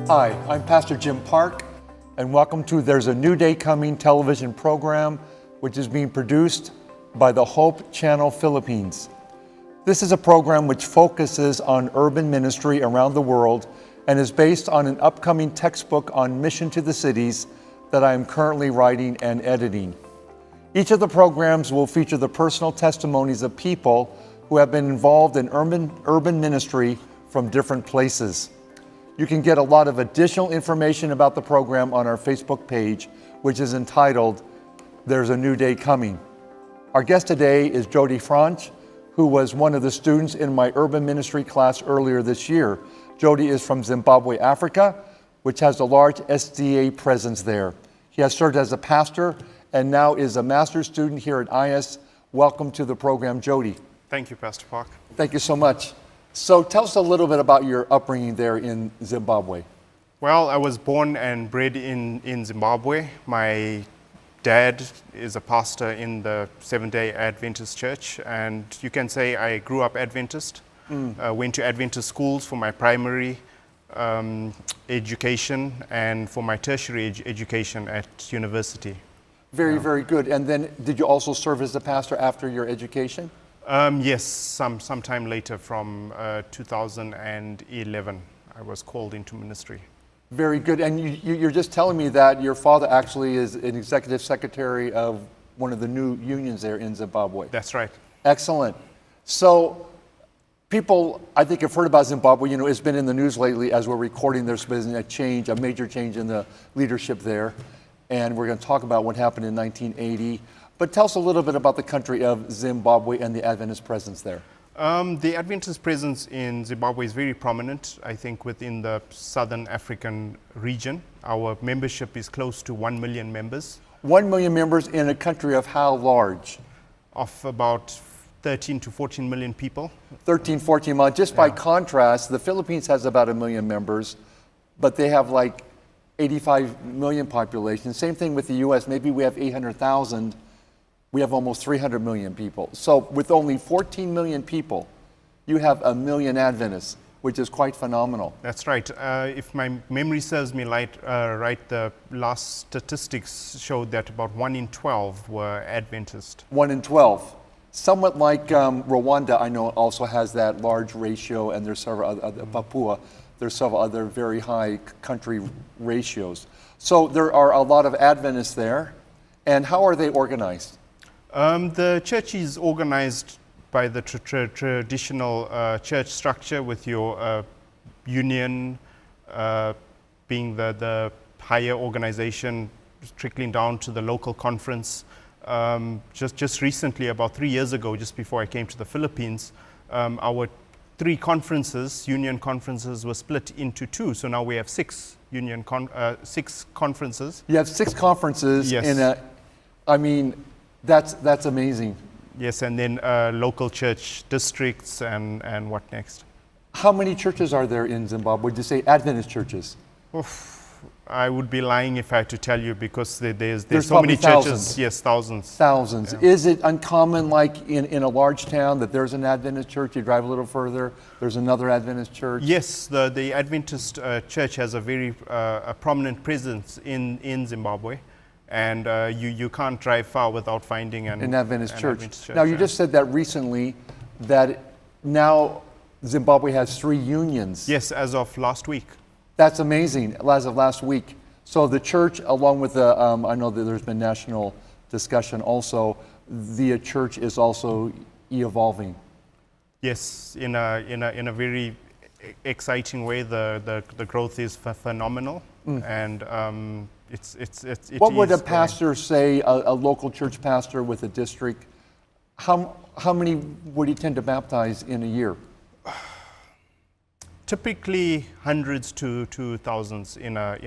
Hi, I'm Pastor Jim Park, and welcome to There's a New Day Coming television program, which is being produced by the Hope Channel Philippines. This is a program which focuses on urban ministry around the world and is based on an upcoming textbook on mission to the cities that I am currently writing and editing. Each of the programs will feature the personal testimonies of people who have been involved in urban ministry from different places. You can get a lot of additional information about the program on our Facebook page, which is entitled, There's a New Day Coming. Our guest today is Jody Franch, who was one of the students in my urban ministry class earlier this year. Jody is from Zimbabwe, Africa, which has a large SDA presence there. He has served as a pastor and now is a master's student here at IS. Welcome to the program, Jody. Thank you, Pastor Park. Thank you so much. So tell us a little bit about your upbringing there in Zimbabwe. Well, I was born and bred in Zimbabwe. My dad is a pastor in the Seventh-day Adventist Church, and you can say I grew up Adventist. Went to Adventist schools for my primary education and for my tertiary education at university. Very good. And then did you also serve as a pastor after your education? Yes, sometime later from 2011, I was called into ministry. Very good. And you're just telling me that your father actually is an executive secretary of one of the new unions there in Zimbabwe. That's right. Excellent. So people, I think, have heard about Zimbabwe. You know, it's been in the news lately as we're recording. There's been a major change in the leadership there. And we're going to talk about what happened in 1980. But tell us a little bit about the country of Zimbabwe and the Adventist presence there. The Adventist presence in Zimbabwe is very prominent, I think, within the Southern African region. Our membership is close to 1 million members. 1 million members in a country of how large? Of about 13 to 14 million people. 13, 14 million. Just by contrast, the Philippines has about 1 million members, but they have like 85 million population. Same thing with the US. Maybe we have 800,000. We have almost 300 million people. So with only 14 million people, you have 1 million Adventists, which is quite phenomenal. That's right. If my memory serves me right, the last statistics showed that about 1 in 12 were Adventist. 1 in 12. Somewhat like Rwanda, I know, also has that large ratio, and there's several other, Papua, there's several other very high country ratios. So there are a lot of Adventists there. And how are they organized? The church is organized by the traditional church structure, with your union being the higher organization, trickling down to the local conference. Just recently, about 3 years ago, just before I came to the Philippines, our 3 conferences, union conferences, were split into 2. So now we have 6 6 conferences. You have 6 conferences. Yes. That's amazing. Yes, and then local church districts and what next. How many churches are there in Zimbabwe? Would you say Adventist churches? I would be lying if I had to tell you, because there's so probably many thousands. churches. Yes, thousands. Thousands. Yeah. Is it uncommon, like in a large town, that there's an Adventist church, you drive a little further, there's another Adventist church? Yes, the Adventist church has a very prominent presence in Zimbabwe. And you can't drive far without finding an Adventist church. Adventist church. Now, you just said that recently, that now Zimbabwe has 3 unions. Yes, as of last week. That's amazing, as of last week. So the church, along with the, I know that there's been national discussion also, the church is also evolving. Yes, in a very exciting way. The growth is phenomenal, and What would a pastor say, a local church pastor with a district, how many would he tend to baptize in a year? Typically hundreds to thousands in a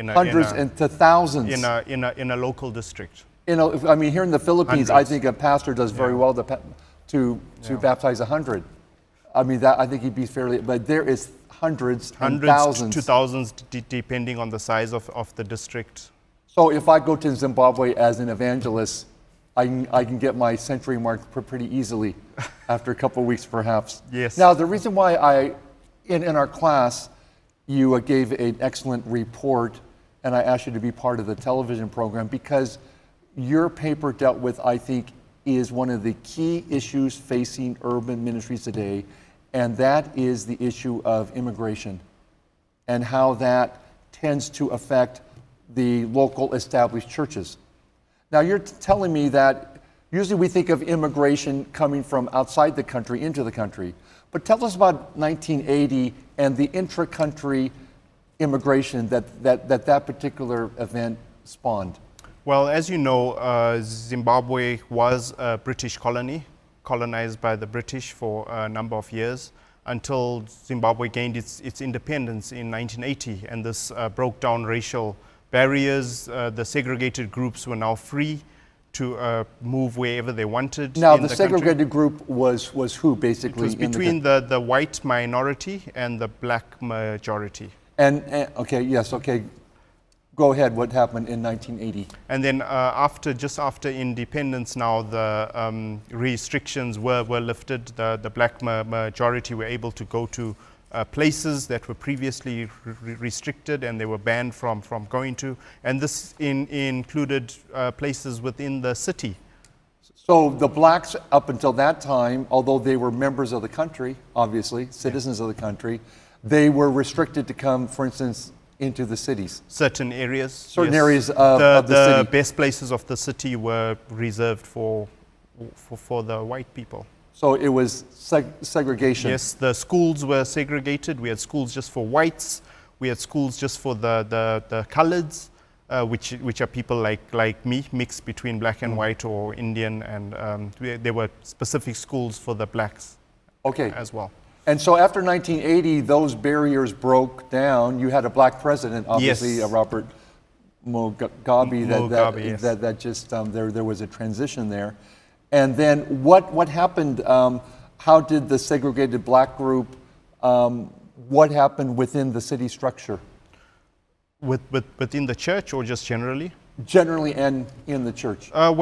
to thousands in a local district. I mean, here in the Philippines, Hundreds. I think a pastor does very well to baptize 100. I mean, that I think he'd be fairly, but there is hundreds and thousands to thousands, depending on the size of the district. So if I go to Zimbabwe as an evangelist, I can get my century mark pretty easily after a couple of weeks, perhaps. Yes. Now, the reason why in our class, you gave an excellent report, and I asked you to be part of the television program because your paper dealt with, I think, is one of the key issues facing urban ministries today, and that is the issue of immigration and how that tends to affect the local established churches. Now, you're telling me that usually we think of immigration coming from outside the country into the country, but tell us about 1980 and the intra-country immigration that particular event spawned. Well, as you know, Zimbabwe was a British colony, colonized by the British for a number of years until Zimbabwe gained its independence in 1980, and this broke down racial barriers. The segregated groups were now free to move wherever they wanted. Now, the segregated group was who, basically? It was between the white minority and the black majority. And okay, yes, okay. Go ahead, what happened in 1980? And then just after independence now, the restrictions were lifted. The black majority were able to go to places that were previously restricted, and they were banned from going to. And this included places within the city. So the blacks, up until that time, although they were members of the country, obviously, citizens of the country, they were restricted to come, for instance, into the cities. Certain areas. Certain areas of the city. The best places of the city were reserved for the white people. So it was segregation. Yes, the schools were segregated. We had schools just for whites. We had schools just for the coloreds, which are people like me, mixed between black and white or Indian, and there were specific schools for the blacks as well. And so after 1980, those barriers broke down. You had a black president, obviously, yes. Robert Mugabe. Yes. That just there was a transition there. And then what happened? How did the segregated black group? What happened within the city structure? Within the church, or just generally? Generally, and in the church. Now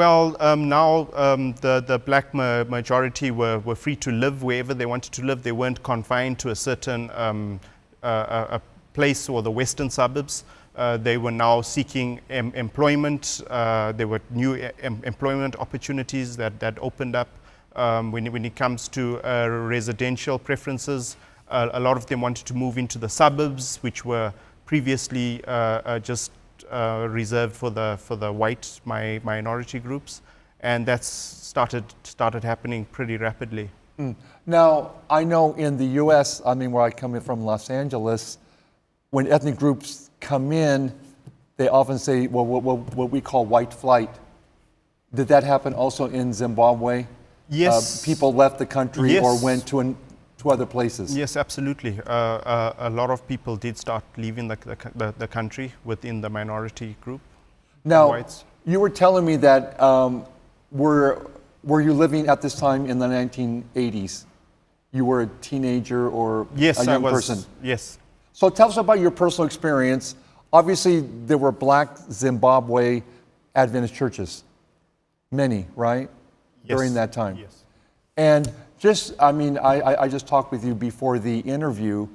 the black majority were free to live wherever they wanted to live. They weren't confined to a certain a place or the western suburbs. They were now seeking employment. There were new employment opportunities that opened up. When it comes to residential preferences, a lot of them wanted to move into the suburbs, which were previously just reserved for the white minority groups, and that's started happening pretty rapidly. Now, I know in the U.S., I mean, where I come in from, Los Angeles, when ethnic groups come in, they often say, well, what we call white flight. Did that happen also in Zimbabwe? Yes. People left the country, yes. or went to other places? Yes, absolutely. A lot of people did start leaving the country within the minority group. Now, whites. You were telling me that were you living at this time in the 1980s? You were a teenager or yes, a young I was, person? Yes. So tell us about your personal experience. Obviously, there were black Zimbabwe Adventist churches. Many, right? Yes. During that time. Yes. And I just talked with you before the interview.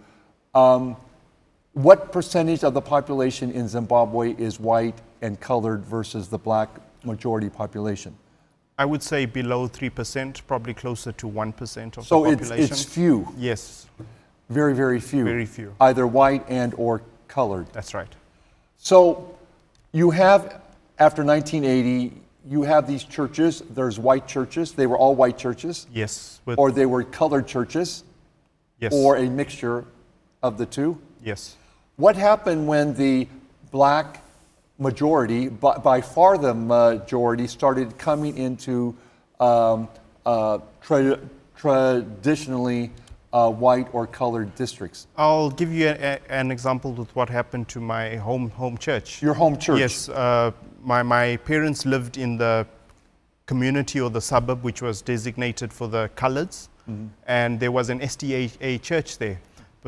What percentage of the population in Zimbabwe is white and colored versus the black majority population? I would say below 3%, probably closer to 1% of so the population. So it's few. Yes. Very, very few. Very few. Either white and or colored. That's right. So you have, after 1980, you have these churches. There's white churches. They were all white churches. Yes. Or they were colored churches. Yes. Or a mixture of the two. Yes. What happened when the black majority, by far the majority, started coming into traditionally white or colored districts? I'll give you an example with what happened to my home church. Your home church? Yes. My parents lived in the community or the suburb which was designated for the coloreds, and there was an SDA church there.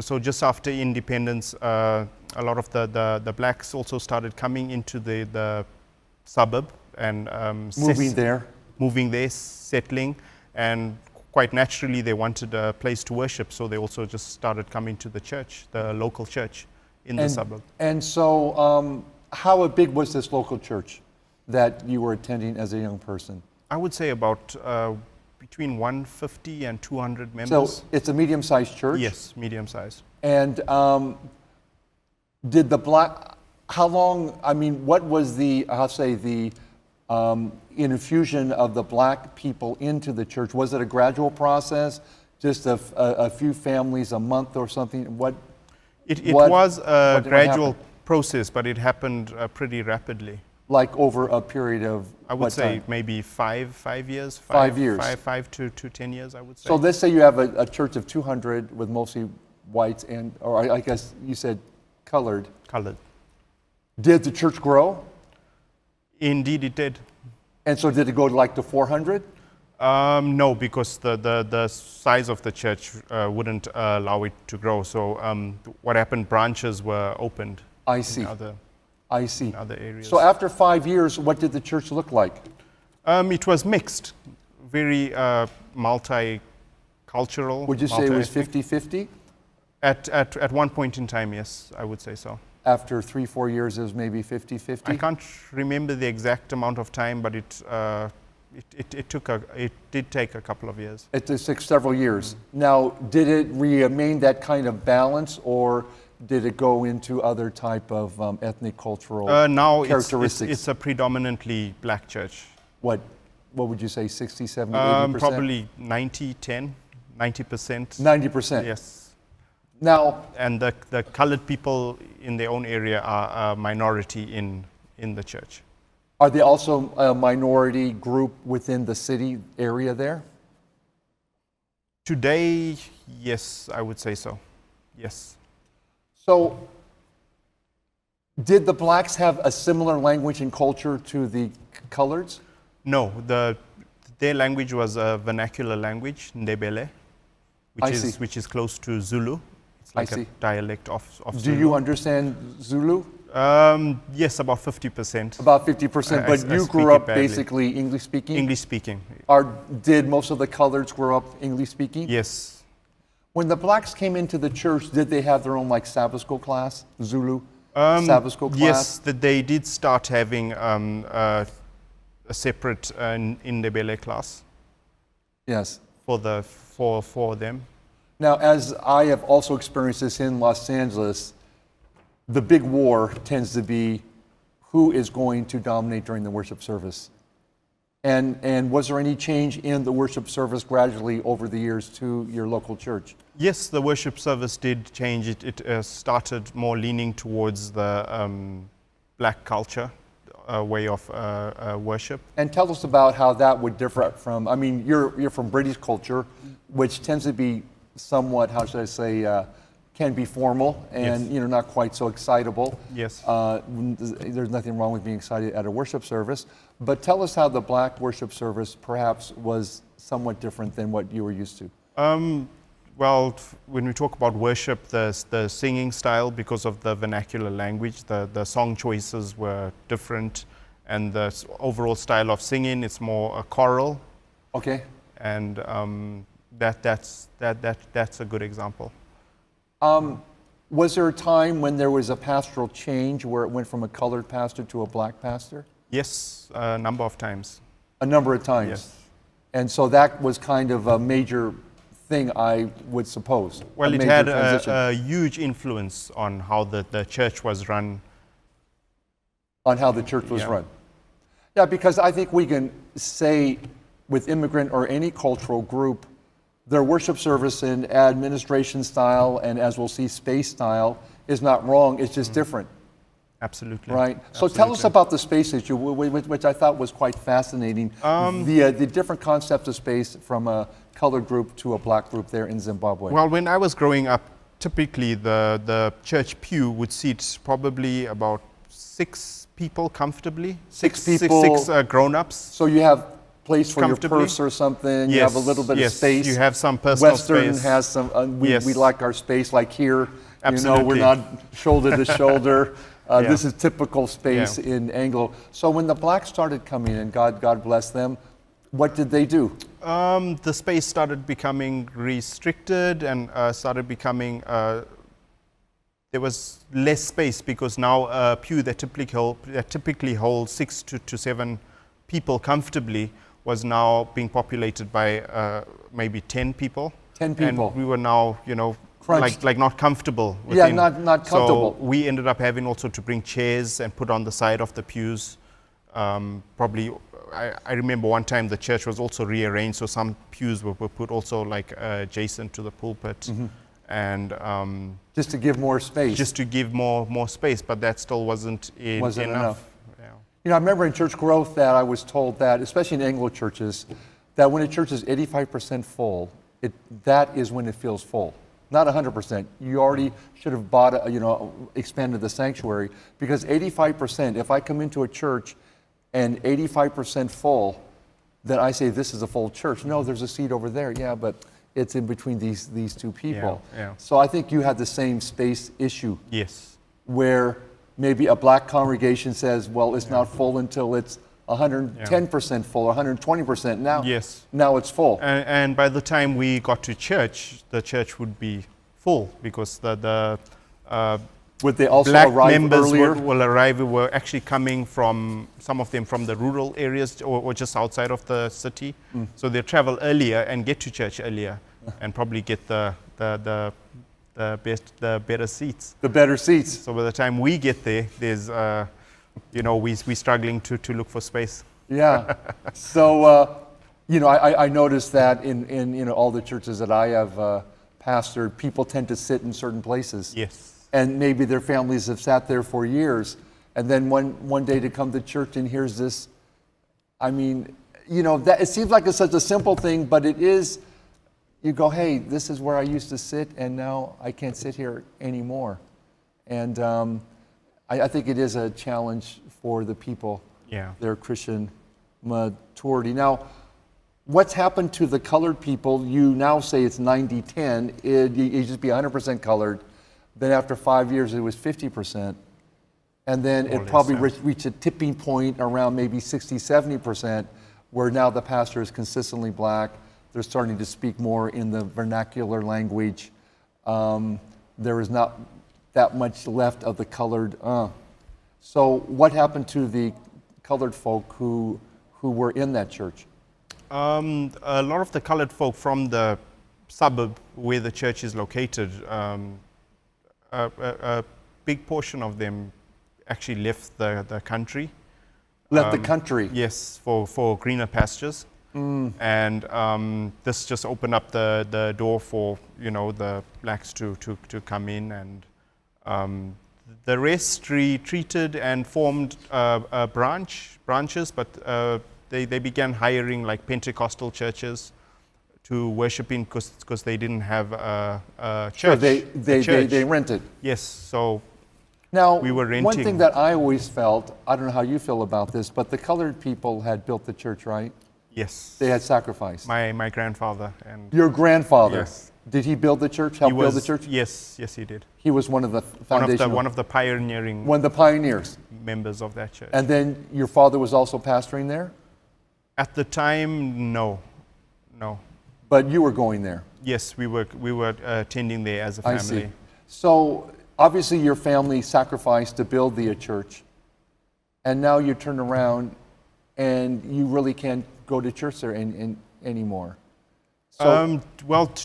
So just after independence, a lot of the blacks also started coming into the suburb and moving there, settling, and quite naturally they wanted a place to worship, so they also just started coming to the church, the local church. in the suburb. And so, how big was this local church that you were attending as a young person? I would say about between 150 and 200 So members. it's a medium-sized church? Yes, medium size. And did the black, how long, I mean, what was the, I'll say, the infusion of the black people into the church? Was it a gradual process? Just a few families a month or something? It What- was a what gradual happened? process, but it happened pretty rapidly. Like over a period of I would what say time? maybe 5 years. 5 years. 5 to 10 years, I would say. So let's say you have a church of 200 with mostly whites and, or I guess you said colored. Colored. Did the church grow? Indeed, it did. And so did it go to like to 400? No, because the size of the church wouldn't allow it to grow. So what happened, branches were opened I see. in I see. other areas. So after 5 years, what did the church look like? It was mixed, very multicultural. Would you say it was multi-ethnic. 50-50? At one point in time, yes, I would say so. After 3-4 years, it was maybe 50-50? I can't remember the exact amount of time, but it did take a couple of years. It took several years. Now, did it remain that kind of balance, or did it go into other type of ethnic, cultural Now characteristics? it's a predominantly black church. What would you say, 60, 70, 80%? Probably 90%. 90%. Yes. Now, And the colored people in their own area are a minority in the church. are they also a minority group within the city area there? Today, yes, I would say so. Yes. So, did the blacks have a similar language and culture to the coloreds? No, their language was a vernacular language, Ndebele, which is close to Zulu. It's like I see. a dialect of Do Zulu. you understand Zulu? Yes, about 50%. About 50%, I but you speak grew it up badly. basically English speaking? English speaking. Did most of the coloreds grow up English speaking? Yes. When the blacks came into the church, did they have their own like Sabbath school class, Zulu Sabbath school class? Yes, that they did start having a separate Ndebele class Yes. for them. Now, as I have also experienced this in Los Angeles, the big war tends to be who is going to dominate during the worship service. And was there any change in the worship service gradually over the years to your local church? Yes, the worship service did change. It started more leaning towards the black culture way of worship. And tell us about how that would differ from, I mean, you're from British culture, which tends to be somewhat, how should I say, can be formal and Yes. not quite so excitable. Yes. There's nothing wrong with being excited at a worship service, but tell us how the black worship service perhaps was somewhat different than what you were used to. Well, when we talk about worship, the singing style, because of the vernacular language, the song choices were different, and the overall style of singing, it's more a choral, Okay. and that's a good example. Was there a time when there was a pastoral change where it went from a colored pastor to a black pastor? Yes, a number of times. A number of times. Yes. And so that was kind of a major thing, I would suppose. Well, a it major had transition a huge influence on how the church was run. on how the church was Yeah. run. Yeah, because I think we can say with immigrant or any cultural group, their worship service and administration style, and as we'll see, space style, is not wrong, it's just different. Absolutely. Right. So tell us Absolutely. about the space issue, which I thought was quite fascinating. The different concepts of space from a colored group to a black group there in Zimbabwe. Well, when I was growing up, typically the church pew would seat probably about 6 people comfortably. Six people. Six grown-ups. So you have place for your Comfortably. purse or something. You have a little bit yes, of space. You have some personal Western space. has some. We Yes. like our space like here. Absolutely. We're not shoulder to shoulder. Yeah. This is typical space Yeah. in Anglo. So when the blacks started coming in, God bless them, what did they do? The space started becoming restricted and started becoming there was less space, because now a pew that typically holds 6 to 7 people comfortably was now being populated by maybe 10 people. 10 people. And we were now, Crunched. like not comfortable. Yeah, within. not comfortable. So we ended up having also to bring chairs and put on the side of the pews. Probably, I remember one time the church was also rearranged, so some pews were put also like adjacent to the pulpit, and Just to give more space. just to give more space, but that still wasn't enough. Yeah. I remember in church growth that I was told that, especially in Anglo churches, that when a church is 85% full, that is when it feels full. Not 100%. You already should have bought, expanded the sanctuary, because 85%, if I come into a church and 85% full, then I say this is a full church. No, there's a seat over there. Yeah, but it's in between these two people. Yeah. So I think you had the same space issue, Yes. where maybe a black congregation says, well, it's not full until it's 110% full or 120%. Now, Yes. now it's full. And by the time we got to church, the church would be full, because the Would they also black arrive members earlier? will arrive, who were actually coming from, some of them from the rural areas or just outside of the city. So they travel earlier and get to church earlier and probably get the better seats. The better seats. So by the time we get there, there's, we're struggling to look for space. Yeah. So, I noticed that in all the churches that I have pastored, people tend to sit in certain places. Yes. And maybe their families have sat there for years. And then one day to come to church and here's this, that it seems like it's such a simple thing, but it is, you go, hey, this is where I used to sit and now I can't sit here anymore. And I think it is a challenge for the people, their Christian maturity. Now, what's happened to the colored people? You now say it's 90-10. It used to be 100% colored. Then after 5 years, it was 50%. And then it probably reached a tipping point around maybe 60, 70%, where now the pastor is consistently black. They're starting to speak more in the vernacular language. There is not that much left of the colored. So what happened to the colored folk who were in that church? A lot of the colored folk from the suburb where the church is located, a big portion of them actually left the country. Left the country? Yes, for greener pastures. And this just opened up the door for, the blacks to come in, and the rest retreated and formed branches, but they began hiring like Pentecostal churches to worship in, because they didn't have a church. Sure, they rented. Yes, so now, we were renting. One thing that I always felt, I don't know how you feel about this, but the colored people had built the church, right? Yes. They had sacrificed. My grandfather. And your grandfather? Yes. Did he build the church, help build the church? Yes, he did. He was one of the foundational... One of the pioneering... One of the pioneers. Members of that church. And then your father was also pastoring there? At the time, no. But you were going there? Yes, we were attending there as a family. I see. So obviously your family sacrificed to build the church, and now you turn around and you really can't go to church there anymore. So,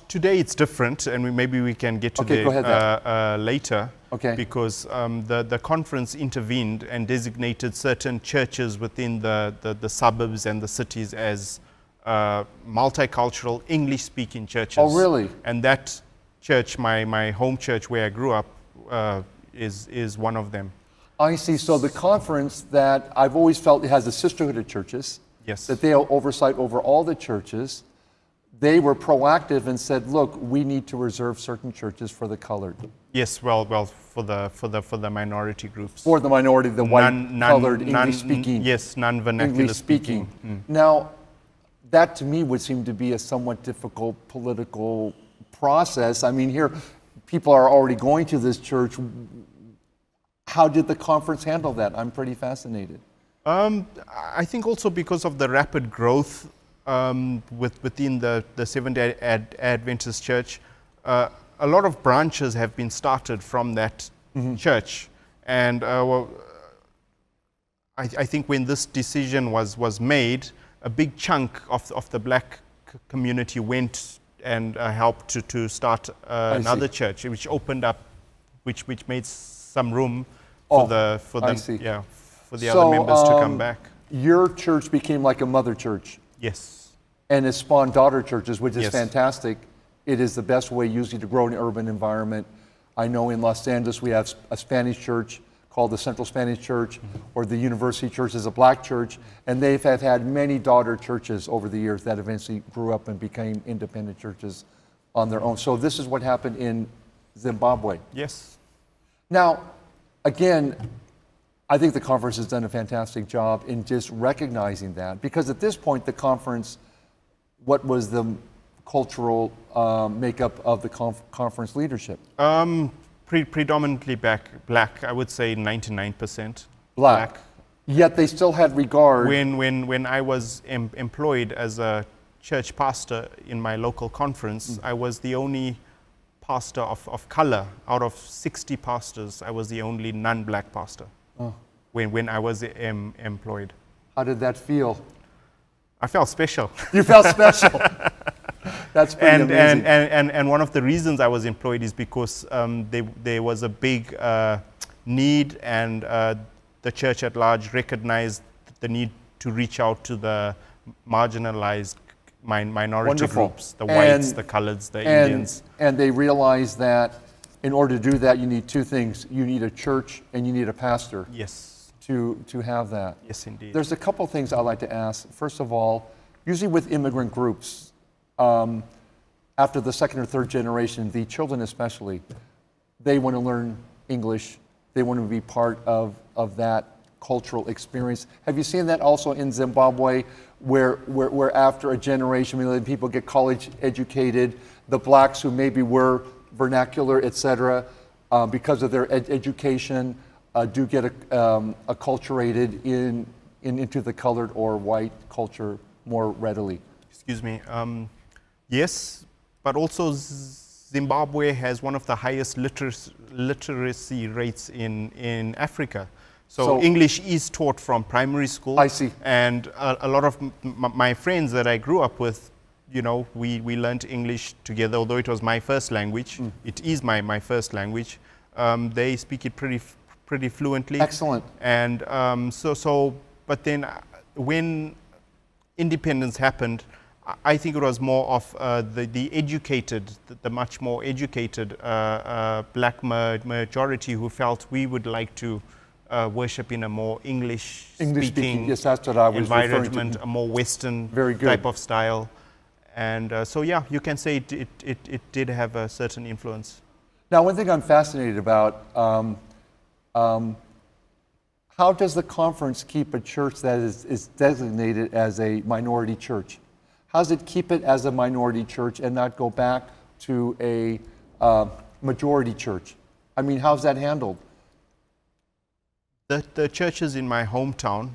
today it's different, and maybe we can get to that later. Okay. Because the conference intervened and designated certain churches within the suburbs and the cities as multicultural English-speaking churches. Oh, really? And that church, my home church where I grew up, is one of them. I see. So the conference that I've always felt it has a sisterhood of churches. Yes. That they have oversight over all the churches. They were proactive and said, "Look, we need to reserve certain churches for the colored." Yes. Well, for the minority groups. For the minority, the white, colored, English-speaking. Yes, non-vernacular speaking. Now, that to me would seem to be a somewhat difficult political process. I mean, here, people are already going to this church. How did the conference handle that? I'm pretty fascinated. I think also because of the rapid growth within the Seventh-day Adventist Church, a lot of branches have been started from that church. And I think when this decision was made, a big chunk of the black community went and helped to start another church, which opened up, which made some room for the other members to come back. Your church became like a mother church. Yes. And it spawned daughter churches, which is Yes. fantastic. It is the best way usually to grow in an urban environment. I know in Los Angeles we have a Spanish church called the Central Spanish Church, or the University Church is a black church, and they have had many daughter churches over the years that eventually grew up and became independent churches on their own. So this is what happened in Zimbabwe. Yes. Now, again, I think the conference has done a fantastic job in just recognizing that, because at this point the conference, what was the cultural makeup of the conference leadership? Predominantly black, I would say 99% Black. Yet they still had regard. When I was employed as a church pastor in my local conference, I was the only pastor of color. Out of 60 pastors, I was the only non-black pastor when I was employed. How did that feel? I felt special. You felt special. That's pretty amazing. And one of the reasons I was employed is because there was a big need, and the church at large recognized the need to reach out to the marginalized minority Wonderful. groups, the whites, the coloreds, the Indians. And they realized that in order to do that, you need two things. You need a church and you need a pastor. Yes. To have that. Yes, indeed. There's a couple things I'd like to ask. First of all, usually with immigrant groups, after the second or third generation, the children especially, they want to learn English. They want to be part of that cultural experience. Have you seen that also in Zimbabwe, where after a generation, people get college educated, the blacks who maybe were vernacular, etc., because of their education, do get acculturated into the colored or white culture more readily? Excuse me. Yes, but also Zimbabwe has one of the highest literacy rates in Africa. So English is taught from primary school. I see. And a lot of my friends that I grew up with, we learned English together, although it was my first language. It is my first language. They speak it pretty fluently. Excellent. And but then when independence happened, I think it was more of the educated, the much more educated black majority who felt we would like to worship in a more English-speaking yes, that's what I was environment, referring to. a more Western Very good. type of style. And so yeah, you can say it did have a certain influence. Now, one thing I'm fascinated about, how does the conference keep a church that is designated as a minority church? How does it keep it as a minority church and not go back to a majority church? I mean, how's that handled? The churches in my hometown,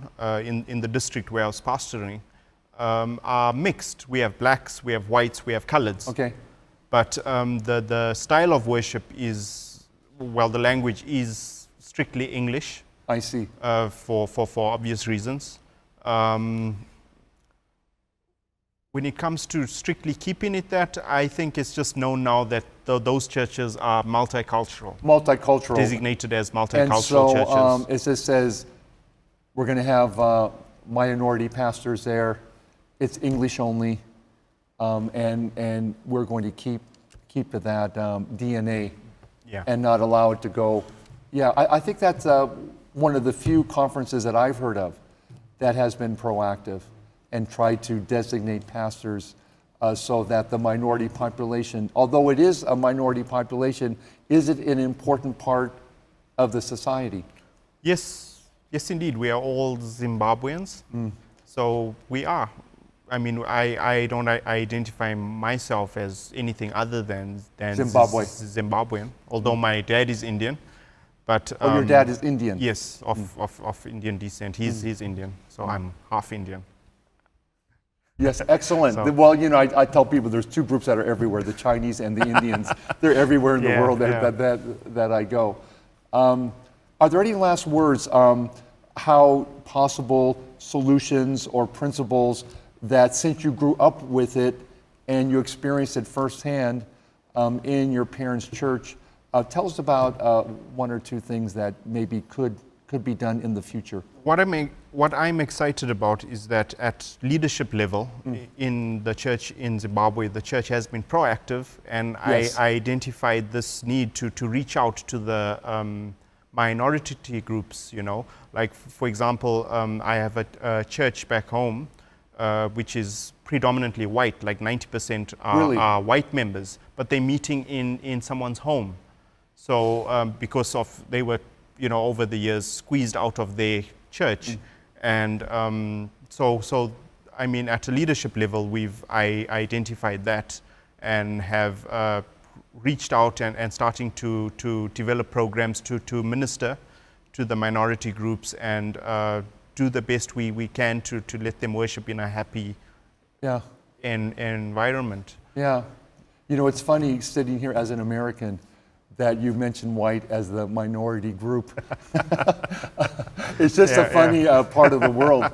in the district where I was pastoring, are mixed. We have blacks, we have whites, we have coloreds. Okay. But the style of worship is, well, the language is strictly English. I see. For obvious reasons. When it comes to strictly keeping it that, I think it's just known now that those churches are multicultural. Multicultural. Designated as multicultural and so, churches. it just says we're going to have minority pastors there. It's English only, and we're going to keep to that DNA, and not allow it to go. Yeah, I think that's one of the few conferences that I've heard of that has been proactive and tried to designate pastors so that the minority population, although it is a minority population, is it an important part of the society? Yes, indeed. We are all Zimbabweans, so we are. I mean, I don't identify myself as anything other than Zimbabwean, although my dad is Indian. But your dad is Indian? Yes, of Indian descent. He's Indian, so I'm half Indian. Yes, excellent. Well, I tell people there's two groups that are everywhere, the Chinese and the Indians. They're everywhere in the world that I go. Are there any last words how possible solutions or principles that since you grew up with it and you experienced it firsthand in your parents' church, tell us about one or two things that maybe could be done in the future? What I'm excited about is that at leadership level in the church in Zimbabwe, the church has been proactive, and Yes. I identified this need to reach out to the minority groups, you know. Like, for example, I have a church back home which is predominantly white, like 90% Really? are white members, but they're meeting in someone's home. So because of they were, you know, over the years squeezed out of their church, and so I mean, at a leadership level, I identified that and have reached out and starting to develop programs to minister to the minority groups and do the best we can to let them worship in a happy Yeah. environment. Yeah. You know, it's funny sitting here as an American that you mentioned white as the minority group. It's just a funny part of the world.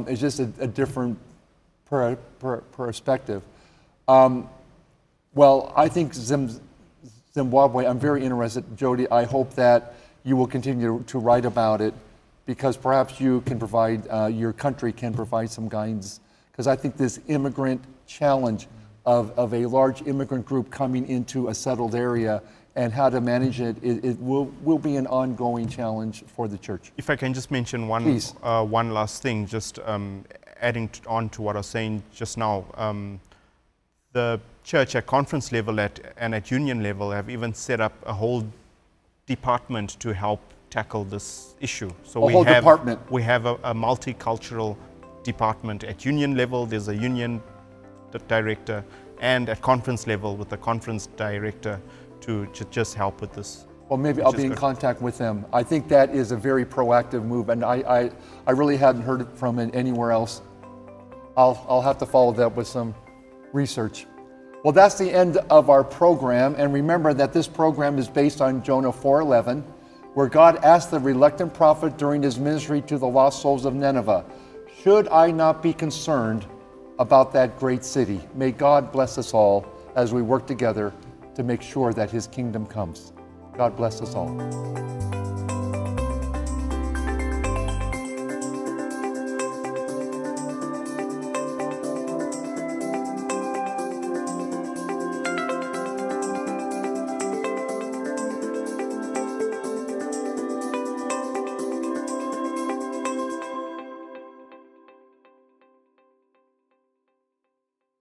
It's just a different perspective. Well, I think Zimbabwe, I'm very interested. Jody, I hope that you will continue to write about it, because perhaps you can provide, your country can provide some guidance. Because I think this immigrant challenge of a large immigrant group coming into a settled area and how to manage it, it will be an ongoing challenge for the church. If I can just mention one last thing, just adding on to what I was saying just now. The church at conference level and at union level have even set up a whole department to help tackle this issue. So A whole department. We have a multicultural department at union level. There's a union director, and at conference level with the conference director to just help with this. Well, maybe I'll be in contact with them. I think that is a very proactive move, and I really hadn't heard it from it anywhere else. I'll have to follow that with some research. Well, that's the end of our program, and remember that this program is based on Jonah 4:11, where God asked the reluctant prophet during his ministry to the lost souls of Nineveh, "Should I not be concerned about that great city?" May God bless us all as we work together to make sure that his kingdom comes. God bless us all.